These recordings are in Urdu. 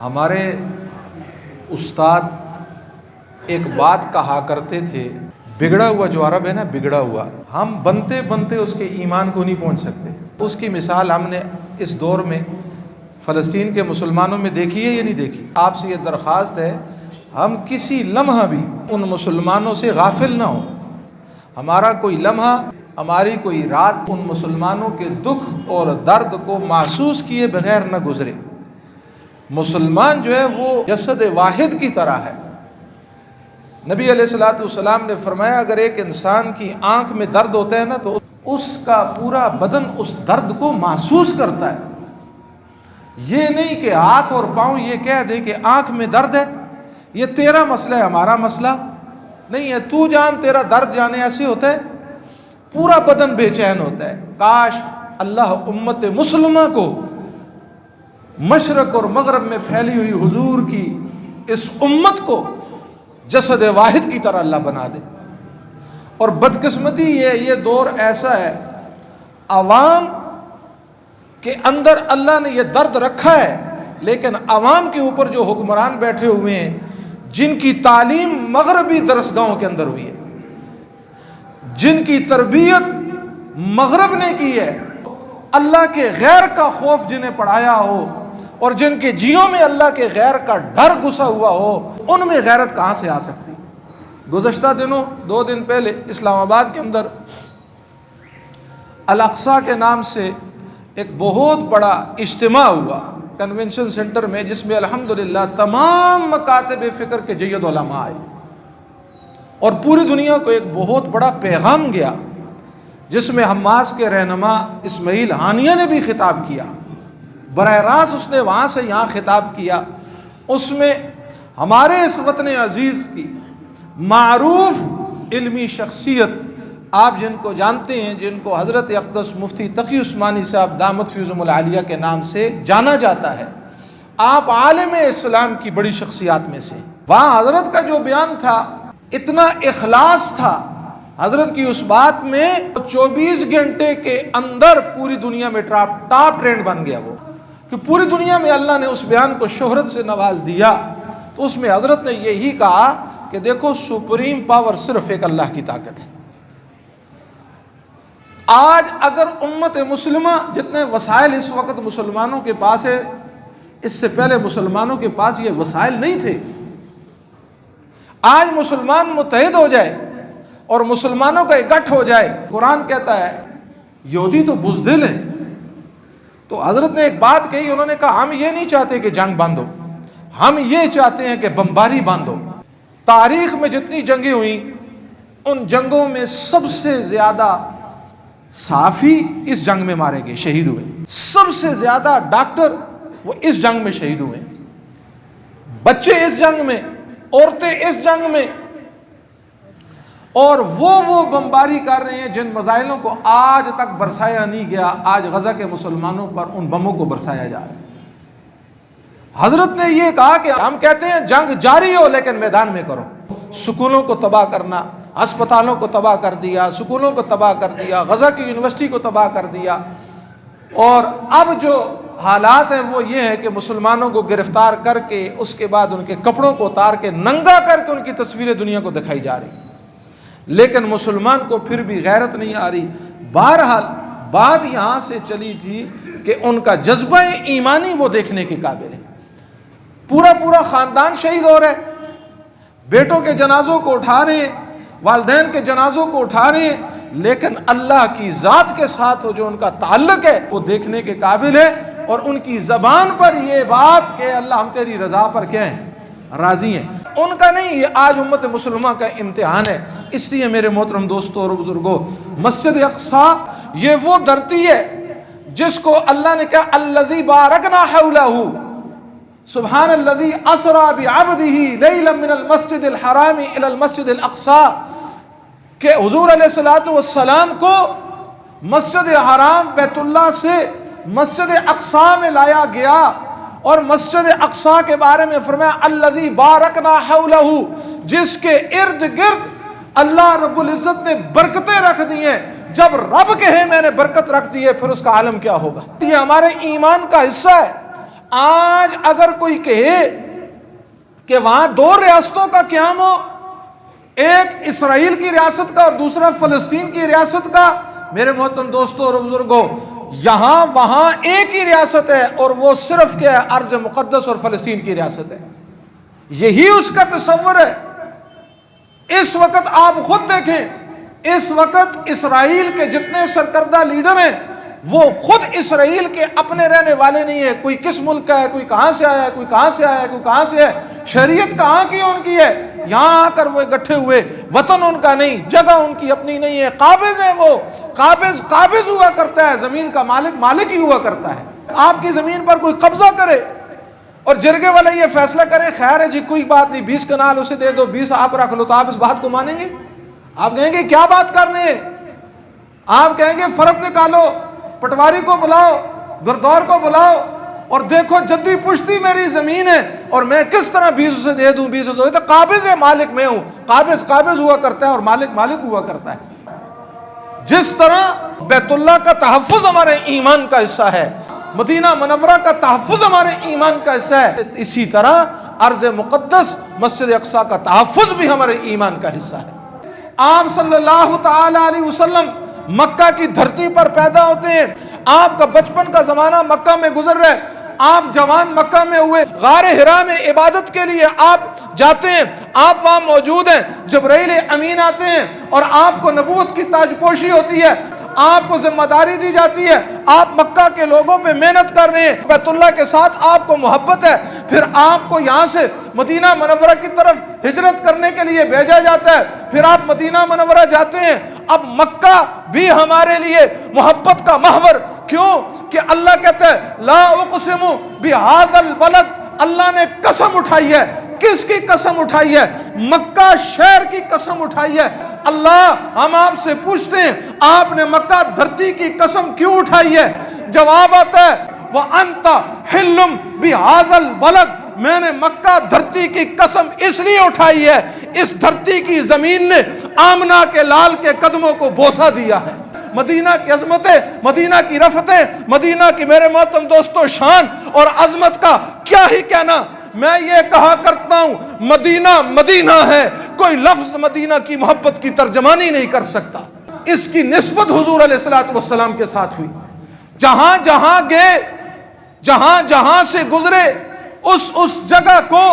ہمارے استاد ایک بات کہا کرتے تھے، بگڑا ہوا جو عرب ہے نا، بگڑا ہوا، ہم بنتے بنتے اس کے ایمان کو نہیں پہنچ سکتے۔ اس کی مثال ہم نے اس دور میں فلسطین کے مسلمانوں میں دیکھی ہے یا نہیں دیکھی؟ آپ سے یہ درخواست ہے، ہم کسی لمحہ بھی ان مسلمانوں سے غافل نہ ہوں۔ ہمارا کوئی لمحہ، ہماری کوئی رات ان مسلمانوں کے دکھ اور درد کو محسوس کیے بغیر نہ گزرے۔ مسلمان جو ہے وہ جسد واحد کی طرح ہے۔ نبی علیہ الصلوۃ والسلام نے فرمایا، اگر ایک انسان کی آنکھ میں درد ہوتا ہے نا تو اس کا پورا بدن اس درد کو محسوس کرتا ہے۔ یہ نہیں کہ ہاتھ اور پاؤں یہ کہہ دیں کہ آنکھ میں درد ہے، یہ تیرا مسئلہ ہے، ہمارا مسئلہ نہیں ہے، تو جان تیرا درد جانے۔ ایسے ہوتا ہے، پورا بدن بے چین ہوتا ہے۔ کاش اللہ امت مسلمہ کو مشرق اور مغرب میں پھیلی ہوئی حضور کی اس امت کو جسد واحد کی طرح اللہ بنا دے۔ اور بدقسمتی یہ دور ایسا ہے، عوام کے اندر اللہ نے یہ درد رکھا ہے، لیکن عوام کے اوپر جو حکمران بیٹھے ہوئے ہیں، جن کی تعلیم مغربی درسگاہوں کے اندر ہوئی ہے، جن کی تربیت مغرب نے کی ہے، اللہ کے غیر کا خوف جنہیں پڑھایا ہو اور جن کے جیوں میں اللہ کے غیر کا ڈر گھسا ہوا ہو، ان میں غیرت کہاں سے آ سکتی؟ گزشتہ دنوں 2 دن پہلے اسلام آباد کے اندر الاقصی کے نام سے ایک بہت بڑا اجتماع ہوا کنونشن سینٹر میں، جس میں الحمدللہ تمام مکاتب فکر کے جید علماء آئے اور پوری دنیا کو ایک بہت بڑا پیغام گیا، جس میں حماس کے رہنما اسماعیل ہانیہ نے بھی خطاب کیا۔ براہ راست اس نے وہاں سے یہاں خطاب کیا۔ اس میں ہمارے اس وطن عزیز کی معروف علمی شخصیت، آپ جن کو جانتے ہیں، جن کو حضرت اقدس مفتی تقی عثمانی صاحب دامت فیضم العالیہ کے نام سے جانا جاتا ہے، آپ عالم اسلام کی بڑی شخصیات میں سے۔ وہاں حضرت کا جو بیان تھا، اتنا اخلاص تھا حضرت کی اس بات میں، 24 گھنٹے کے اندر پوری دنیا میں ٹاپ ٹرینڈ بن گیا وہ، کہ پوری دنیا میں اللہ نے اس بیان کو شہرت سے نواز دیا۔ تو اس میں حضرت نے یہی کہا کہ دیکھو، سپریم پاور صرف ایک اللہ کی طاقت ہے۔ آج اگر امت مسلمہ جتنے وسائل اس وقت مسلمانوں کے پاس ہے، اس سے پہلے مسلمانوں کے پاس یہ وسائل نہیں تھے۔ آج مسلمان متحد ہو جائے اور مسلمانوں کا اکٹھ ہو جائے، قرآن کہتا ہے یہودی تو بزدل ہے۔ تو حضرت نے ایک بات کہی، انہوں نے کہا ہم یہ نہیں چاہتے کہ جنگ باندھو، ہم یہ چاہتے ہیں کہ بمباری باندھو۔ تاریخ میں جتنی جنگیں ہوئیں، ان جنگوں میں سب سے زیادہ صحافی اس جنگ میں مارے گئے، شہید ہوئے، سب سے زیادہ ڈاکٹر وہ اس جنگ میں شہید ہوئے، بچے اس جنگ میں، عورتیں اس جنگ میں، اور وہ بمباری کر رہے ہیں جن میزائلوں کو آج تک برسایا نہیں گیا، آج غزہ کے مسلمانوں پر ان بموں کو برسایا جا رہا ہے۔ حضرت نے یہ کہا کہ ہم کہتے ہیں جنگ جاری ہو لیکن میدان میں کرو۔ سکولوں کو تباہ کرنا، ہسپتالوں کو تباہ کر دیا، سکولوں کو تباہ کر دیا، غزہ کی یونیورسٹی کو تباہ کر دیا، اور اب جو حالات ہیں وہ یہ ہے کہ مسلمانوں کو گرفتار کر کے اس کے بعد ان کے کپڑوں کو اتار کے ننگا کر کے ان کی تصویریں دنیا کو دکھائی جا رہی، لیکن مسلمان کو پھر بھی غیرت نہیں آ رہی۔ بہرحال بات یہاں سے چلی تھی کہ ان کا جذبہ ایمانی وہ دیکھنے کے قابل ہے۔ پورا خاندان شہید ہو رہا ہے، بیٹوں کے جنازوں کو اٹھا رہے ہیں، والدین کے جنازوں کو اٹھا رہے ہیں، لیکن اللہ کی ذات کے ساتھ جو ان کا تعلق ہے وہ دیکھنے کے قابل ہے، اور ان کی زبان پر یہ بات کہ اللہ ہم تیری رضا پر کیا ہیں، راضی ہیں، ان کا نہیں۔ یہ آج امت مسلمہ کا امتحان ہے۔ اس لیے میرے محترم دوستوں اور بزرگوں، مسجد اقصیٰ یہ وہ دھرتی ہے جس کو اللہ نے کہا الذی بارکنا حولہ، سبحان الذی اسریٰ بعبدہ لیلا من المسجد الحرام الی المسجد الاقصیٰ، کہ حضور علیہ الصلوۃ والسلام کو مسجد حرام بیت اللہ سے مسجد اقصیٰ میں لایا گیا، اور مسجد اقصیٰ کے بارے میں فرمایا الذی بارکنا حولہ، جس کے ارد گرد اللہ رب العزت نے برکتیں رکھ دی ہیں۔ جب رب کہے میں نے برکت رکھ دی ہے، پھر اس کا عالم کیا ہوگا؟ یہ ہمارے ایمان کا حصہ ہے۔ آج اگر کوئی کہے کہ وہاں دو ریاستوں کا قیام ہو، ایک اسرائیل کی ریاست کا اور دوسرا فلسطین کی ریاست کا، میرے محترم دوستوں اور بزرگوں، یہاں وہاں ایک ہی ریاست ہے اور وہ صرف کیا ہے؟ ارض مقدس اور فلسطین کی ریاست ہے، یہی اس کا تصور ہے۔ اس وقت آپ خود دیکھیں، اس وقت اسرائیل کے جتنے سرکردہ لیڈر ہیں وہ خود اسرائیل کے اپنے رہنے والے نہیں ہیں، کوئی کس ملک کا ہے، کوئی کہاں سے آیا ہے، کوئی کہاں سے آیا ہے، کوئی کہاں سے ہے، شریعت کہاں کی ان کی ہے، یہاں آ کر وہ اکٹھے ہوئے، وطن ان کا نہیں، جگہ ان کی اپنی نہیں ہے، قابض ہیں، وہ قابض ہوا کرتا ہے، زمین کا مالک ہی ہوا کرتا ہے۔ آپ کی زمین پر کوئی قبضہ کرے اور جرگے والے یہ فیصلہ کرے خیر ہے جی کوئی بات نہیں، 20 کنال اسے دے دو، 20 آپ رکھ لو، تو آپ اس بات کو مانیں گے؟ آپ کہیں گے کیا بات کرنے ہیں؟ آپ کہیں گے فرق نکالو، پٹواری کو بلاؤ، گردور کو بلاؤ اور دیکھو جدی پشتی میری زمین ہے اور میں کس طرح 20 اسے دے دوں، 20 اسے، تو قابض ہے، مالک میں ہوں، قابض ہوا کرتا ہے اور مالک ہوا کرتا ہے۔ جس طرح بیت اللہ کا تحفظ ہمارے ایمان کا حصہ ہے، مدینہ منورہ کا تحفظ ہمارے ایمان کا حصہ ہے، اسی طرح ارض مقدس مسجد اقصی کا تحفظ بھی ہمارے ایمان کا حصہ ہے۔ آپ صلی اللہ تعالی علیہ وسلم مکہ کی دھرتی پر پیدا ہوتے ہیں، آپ کا بچپن کا زمانہ مکہ میں گزر رہا ہے، آپ جوان مکہ میں ہوئے، غار حرا میں عبادت کے لیے آپ جاتے ہیں، آپ وہاں موجود ہیں، جبرائیل امین آتے ہیں اور آپ کو نبوت کی تاج پوشی ہوتی ہے، آپ کو ذمہ داری دی جاتی ہے، آپ مکہ کے لوگوں پہ محنت کر رہے ہیں، بیت اللہ کے ساتھ آپ کو محبت ہے، پھر آپ کو یہاں سے مدینہ منورہ کی طرف ہجرت کرنے کے لیے بھیجا جاتا ہے، پھر آپ مدینہ منورہ جاتے ہیں۔ اب مکہ بھی ہمارے لیے محبت کا محور، کیوں کہ اللہ کہتا ہے لا اقسم بہذا البلد، اللہ نے قسم اٹھائی ہے، کس کی قسم اٹھائی ہے؟ مکہ شہر کی قسم اٹھائی ہے۔ اللہ ہم آپ سے پوچھتے ہیں آپ نے مکہ دھرتی کی قسم کیوں اٹھائی ہے؟ جواب آتا ہے وَأَنْتَ حِلٌّ بِهَذَا الْبَلَدِ، میں نے مکہ دھرتی کی قسم اس لیے اٹھائی ہے، اس دھرتی کی زمین نے آمنہ کے لال کے قدموں کو بوسہ دیا ہے۔ مدینہ کی عظمتیں، مدینہ کی رفتیں، مدینہ کی میرے محترم دوستو شان اور عظمت کا کیا ہی کہنا۔ میں یہ کہا کرتا ہوں مدینہ مدینہ ہے، کوئی لفظ مدینہ کی محبت کی ترجمانی نہیں کر سکتا۔ اس کی نسبت حضور علیہ الصلوۃ والسلام کے ساتھ ہوئی، جہاں جہاں گئے، جہاں جہاں سے گزرے، اس جگہ کو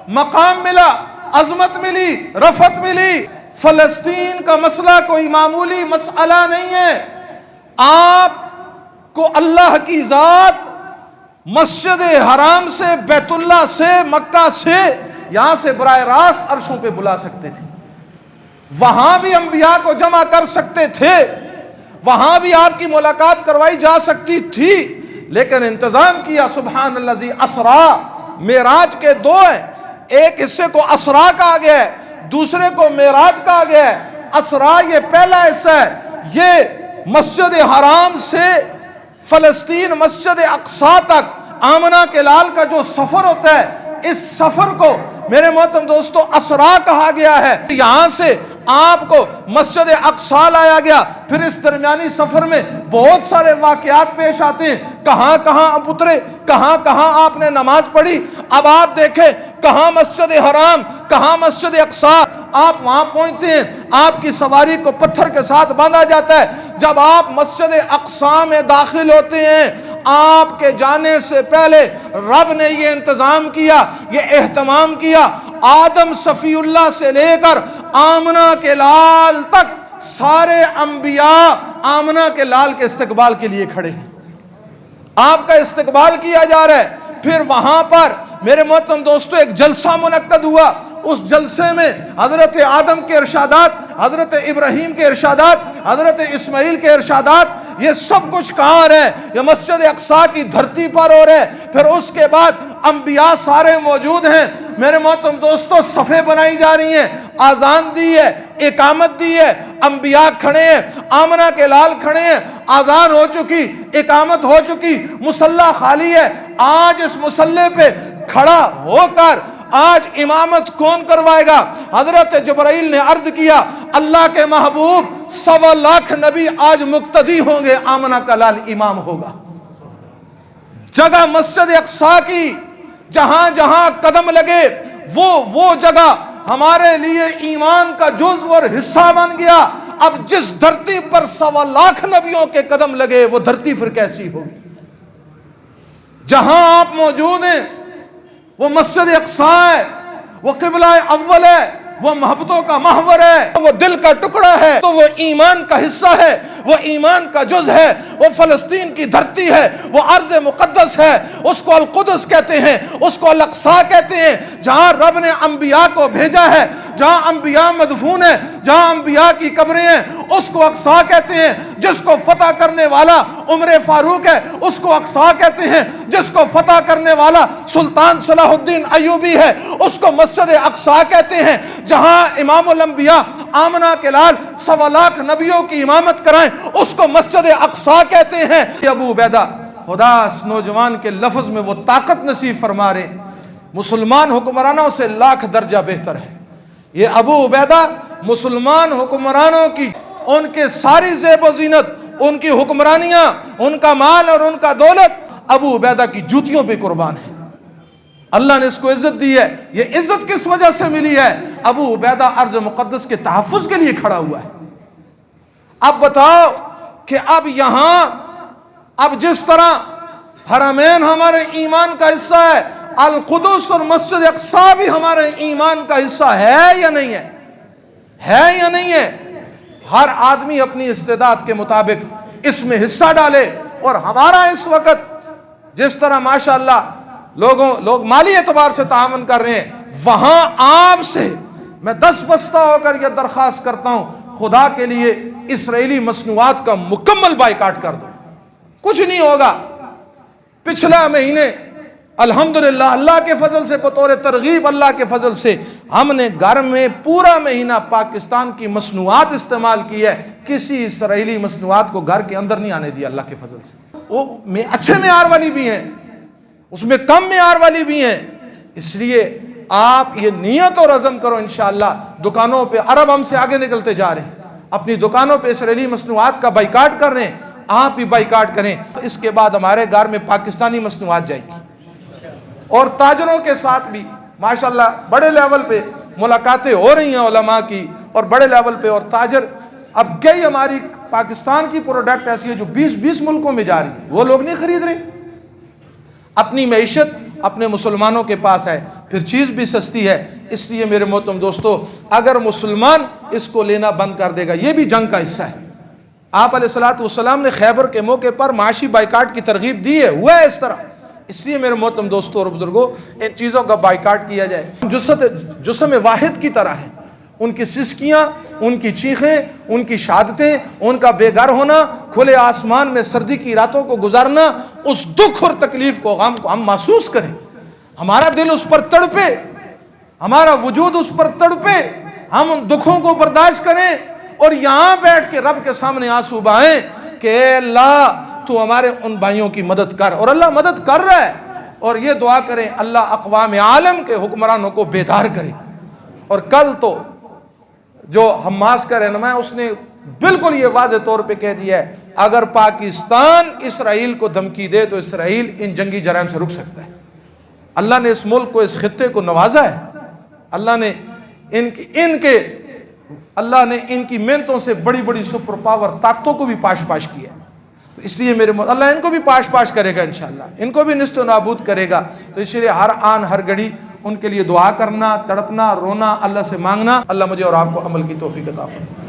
مقام ملا، عظمت ملی، رفعت ملی۔ فلسطین کا مسئلہ کوئی معمولی مسئلہ نہیں ہے، آپ کو اللہ کی ذات مسجد حرام سے، بیت اللہ سے، مکہ سے، یہاں سے براہ راست عرشوں پہ بلا سکتے تھے، وہاں بھی انبیاء کو جمع کر سکتے تھے، وہاں بھی آپ کی ملاقات کروائی جا سکتی تھی، لیکن انتظام کیا سبحان الذی اسرا۔ معراج کے دو ہیں، ایک حصے کو اسرا کہا گیا ہے، دوسرے کو معراج کہا گیا ہے۔ اسرا یہ پہلا حصہ ہے، یہ مسجد حرام سے فلسطین مسجد اقصی تک آمنہ کے لال کا جو سفر ہوتا ہے، اس سفر کو میرے محترم دوستو اسرا کہا گیا ہے۔ یہاں سے آپ کو مسجد اقصی لایا گیا، پھر اس درمیانی سفر میں بہت سارے واقعات پیش آتے ہیں، کہاں کہاں آپ اترے، کہاں کہاں آپ نے نماز پڑھی۔ اب آپ دیکھیں کہاں مسجد حرام، کہاں مسجد اقصی، آپ وہاں پہنچتے ہیں، آپ کی سواری کو پتھر کے ساتھ باندھا جاتا ہے۔ جب آپ مسجد اقصی میں داخل ہوتے ہیں، آپ کے جانے سے پہلے رب نے یہ انتظام کیا، یہ اہتمام کیا، آدم صفی اللہ سے لے کر آمنہ کے لال تک سارے انبیاء آمنہ کے لال کے استقبال کے لیے کھڑے ہیں، آپ کا استقبال کیا جا رہا ہے۔ پھر وہاں پر میرے محترم دوستو ایک جلسہ منعقد ہوا، اس جلسے میں حضرت آدم کے ارشادات، حضرت ابراہیم کے ارشادات، حضرت اسماعیل کے ارشادات، یہ سب کچھ کہاں رہے؟ یہ مسجد اقصی کی دھرتی پر ہو رہے۔ پھر اس کے بعد انبیاء سارے موجود ہیں، میرے محترم دوستو صفیں بنائی جا رہی ہیں، آذان دی ہے، اقامت دی ہے، انبیاء کھڑے ہیں، آمنہ کے لال کھڑے ہیں، آذان ہو چکی، اقامت ہو چکی، مصلی خالی ہے۔ آج اس مصلی پہ کھڑا ہو کر آج امامت کون کروائے گا؟ حضرت جبرائیل نے عرض کیا اللہ کے محبوب 1.25 لاکھ نبی آج مقتدی ہوں گے، آمنہ کا لال امام ہوگا۔ جگہ مسجد اقصی کی جہاں جہاں قدم لگے وہ جگہ ہمارے لیے ایمان کا جزو اور حصہ بن گیا. اب جس دھرتی پر 1.25 لاکھ نبیوں کے قدم لگے وہ دھرتی پھر کیسی ہوگی؟ جہاں آپ موجود ہیں وہ مسجد اقصی ہے، وہ قبلہ اول ہے، وہ محبتوں کا محور ہے، وہ دل کا ٹکڑا ہے، تو وہ ایمان کا حصہ ہے، وہ ایمان کا جز ہے، وہ فلسطین کی دھرتی ہے، وہ ارض مقدس ہے. اس کو القدس کہتے ہیں، اس کو الاقصی کہتے ہیں، جہاں رب نے انبیاء کو بھیجا ہے، جہاں انبیاء مدفون ہیں، جہاں انبیاء کی قبریں ہیں، اس کو اقصی کہتے ہیں. جس کو فتح کرنے والا عمر فاروق ہے اس کو اقصی کہتے ہیں. جس کو فتح کرنے والا سلطان صلاح الدین ایوبی ہے اس کو مسجد اقصی کہتے ہیں. جہاں امام الانبیاء آمنہ کے لال 1.25 لاکھ نبیوں کی امامت کرائیں اس کو مسجد اقصی کہتے ہیں. ابو عبیدہ خدا اس نوجوان کے لفظ میں وہ طاقت نصیب فرما رہے، مسلمان حکمرانوں سے 1,00,000 درجہ بہتر ہے. یہ ابو عبیدہ مسلمان حکمرانوں کی ان کے ساری زیب و زینت، ان کی حکمرانیاں، ان کا مال اور ان کا دولت ابو عبیدہ کی جوتیوں پہ قربان ہے. اللہ نے اس کو عزت دی ہے. یہ عزت کس وجہ سے ملی ہے؟ ابو عبیدہ ارض مقدس کے تحفظ کے لیے کھڑا ہوا ہے. اب بتاؤ کہ اب یہاں اب جس طرح حرمین ہمارے ایمان کا حصہ ہے، القدس اور مسجد اقصی بھی ہمارے ایمان کا حصہ ہے یا نہیں ہے؟ ہے یا نہیں ہے؟ ہر آدمی اپنی استعداد کے مطابق اس میں حصہ ڈالے. اور ہمارا اس وقت جس طرح ماشاءاللہ لوگ مالی اعتبار سے تعاون کر رہے ہیں، وہاں آپ سے میں 10 بستہ ہو کر یہ درخواست کرتا ہوں، خدا کے لیے اسرائیلی مصنوعات کا مکمل بائیکاٹ کر دو. کچھ نہیں ہوگا. پچھلا مہینے الحمدللہ اللہ کے فضل سے بطور ترغیب اللہ کے فضل سے ہم نے گھر میں پورا مہینہ پاکستان کی مصنوعات استعمال کی ہے. کسی اسرائیلی مصنوعات کو گھر کے اندر نہیں آنے دیا اللہ کے فضل سے. وہ اچھے معیار والی بھی ہیں، اس میں کم معیار والی بھی ہیں. اس لیے آپ یہ نیت اور عزم کرو، انشاءاللہ دکانوں پہ عرب ہم سے آگے نکلتے جا رہے ہیں، اپنی دکانوں پہ اسرائیلی مصنوعات کا بائیکاٹ کر رہے ہیں. آپ بھی بائیکاٹ کریں. اس کے بعد ہمارے گھر میں پاکستانی مصنوعات جائیں گی. اور تاجروں کے ساتھ بھی ماشاءاللہ بڑے لیول پہ ملاقاتیں ہو رہی ہیں علماء کی، اور بڑے لیول پہ. اور تاجر اب کئی ہماری پاکستان کی پروڈکٹ ایسی ہے جو 20 ملکوں میں جا رہی ہے، وہ لوگ نہیں خرید رہے. اپنی معیشت اپنے مسلمانوں کے پاس ہے، پھر چیز بھی سستی ہے. اس لیے میرے محترم دوستو، اگر مسلمان اس کو لینا بند کر دے گا، یہ بھی جنگ کا حصہ ہے. آپ علیہ الصلوۃ والسلام نے خیبر کے موقع پر معاشی بائیکاٹ کی ترغیب دی ہے، ہوا ہے اس طرح. اس لیے میرے محترم دوستو اور بزرگوں، ان چیزوں کا بائیکاٹ کیا جائے. جسم واحد کی طرح ہیں، ان کی سسکیاں، ان کی چیخیں، ان کی شہادتیں، ان کا بے گھر ہونا، کھلے آسمان میں سردی کی راتوں کو گزارنا، اس دکھ اور تکلیف کو، غم کو ہم محسوس کریں. ہمارا دل اس پر تڑپے، ہمارا وجود اس پر تڑپے، ہم ان دکھوں کو برداشت کریں اور یہاں بیٹھ کے رب کے سامنے آنسو بہائیں کہ اے اللہ تو ہمارے ان بھائیوں کی مدد کر. اور اللہ مدد کر رہا ہے. اور یہ دعا کریں اللہ اقوام عالم کے حکمرانوں کو بیدار کرے. اور کل تو جو حماس کا رہنما ہے اس نے بالکل یہ واضح طور پہ کہہ دیا ہے اگر پاکستان اسرائیل کو دھمکی دے تو اسرائیل ان جنگی جرائم سے رک سکتا ہے. اللہ نے اس ملک کو، اس خطے کو نوازا ہے. اللہ نے اللہ نے ان کی محنتوں سے بڑی بڑی سپر پاور طاقتوں کو بھی پاش کیا ہے. تو اس لیے اللہ ان کو بھی پاش کرے گا انشاءاللہ، ان کو بھی نیست و نابود کرے گا. تو اس لیے ہر آن ہر گھڑی ان کے لیے دعا کرنا، تڑپنا، رونا، اللہ سے مانگنا. اللہ مجھے اور آپ کو عمل کی توفیق عطا فرمائے.